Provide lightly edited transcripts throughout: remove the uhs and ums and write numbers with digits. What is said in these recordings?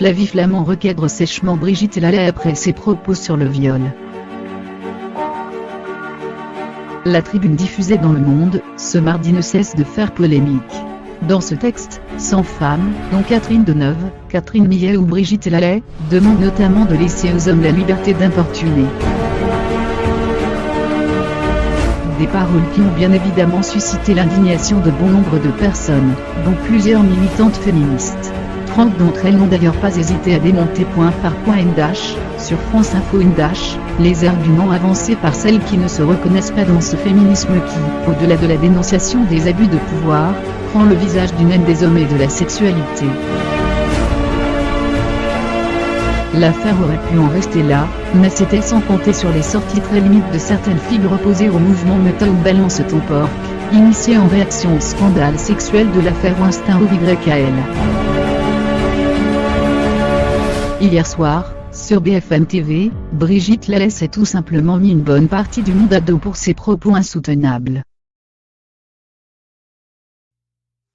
Flavie Flament recadre sèchement Brigitte Lallez après ses propos sur le viol. La tribune diffusée dans Le Monde, ce mardi ne cesse de faire polémique. Dans ce texte, 100 femmes, dont Catherine Deneuve, Catherine Millet ou Brigitte Lallez, demandent notamment de laisser aux hommes la liberté d'importuner. Des paroles qui ont bien évidemment suscité l'indignation de bon nombre de personnes, dont plusieurs militantes féministes. 30 d'entre elles n'ont d'ailleurs pas hésité à démonter point par point sur France Info les arguments avancés par celles qui ne se reconnaissent pas dans ce féminisme qui, au-delà de la dénonciation des abus de pouvoir, prend le visage d'une haine des hommes et de la sexualité. L'affaire aurait pu en rester là, mais c'était sans compter sur les sorties très limites de certaines figures opposées au mouvement Meta ou Balance ton porc, initié en réaction au scandale sexuel de l'affaire Weinstein ou YKL. Hier soir, sur BFM TV, Brigitte Lallez s'est tout simplement mis une bonne partie du monde à dos pour ses propos insoutenables.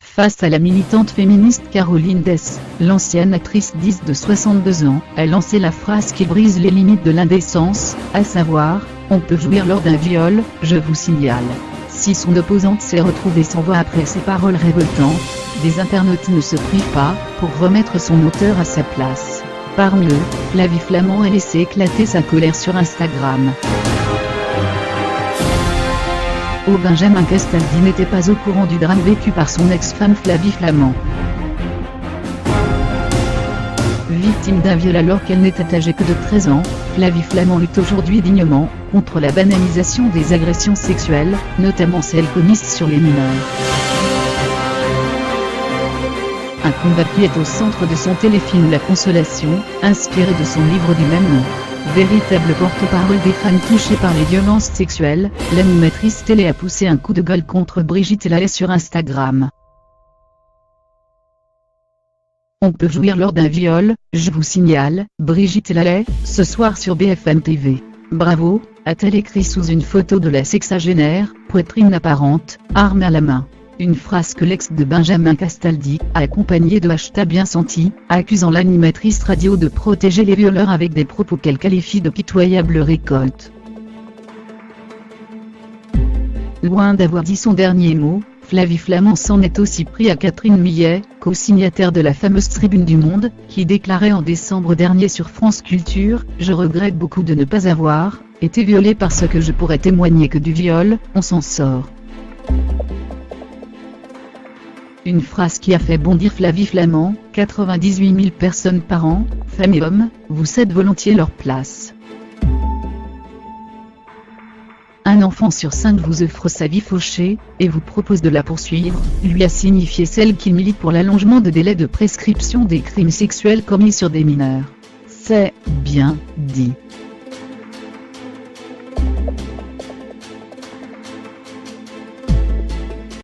Face à la militante féministe Caroline Dess, l'ancienne actrice de 62 ans, a lancé la phrase qui brise les limites de l'indécence, à savoir « On peut jouir lors d'un viol, je vous signale ». Si son opposante s'est retrouvée sans voix après ces paroles révoltantes, des internautes ne se privent pas, pour remettre son auteur à sa place. Parmi eux, Flavie Flament a laissé éclater sa colère sur Instagram. Benjamin Castaldi n'était pas au courant du drame vécu par son ex-femme Flavie Flament. Victime d'un viol alors qu'elle n'était âgée que de 13 ans, Flavie Flament lutte aujourd'hui dignement contre la banalisation des agressions sexuelles, notamment celles commises sur les mineurs. Un combat qui est au centre de son téléfilm La Consolation, inspiré de son livre du même nom. Véritable porte-parole des femmes touchées par les violences sexuelles, l'animatrice télé a poussé un coup de gueule contre Brigitte Lallez sur Instagram. On peut jouir lors d'un viol, je vous signale, Brigitte Lallez, ce soir sur BFM TV. Bravo, a-t-elle écrit sous une photo de la sexagénaire, poitrine apparente, arme à la main. Une phrase que l'ex de Benjamin Castaldi a accompagnée de #bien senti, accusant l'animatrice radio de protéger les violeurs avec des propos qu'elle qualifie de pitoyable récolte. Loin d'avoir dit son dernier mot, Flavie Flament s'en est aussi pris à Catherine Millet, co-signataire de la fameuse Tribune du Monde, qui déclarait en décembre dernier sur France Culture « Je regrette beaucoup de ne pas avoir été violée parce que je pourrais témoigner que du viol, on s'en sort ». Une phrase qui a fait bondir Flavie Flament, 98 000 personnes par an, femmes et hommes, vous cèdent volontiers leur place. Un enfant sur 5 vous offre sa vie fauchée, et vous propose de la poursuivre, lui a signifié celle qui milite pour l'allongement de délai de prescription des crimes sexuels commis sur des mineurs. C'est bien dit.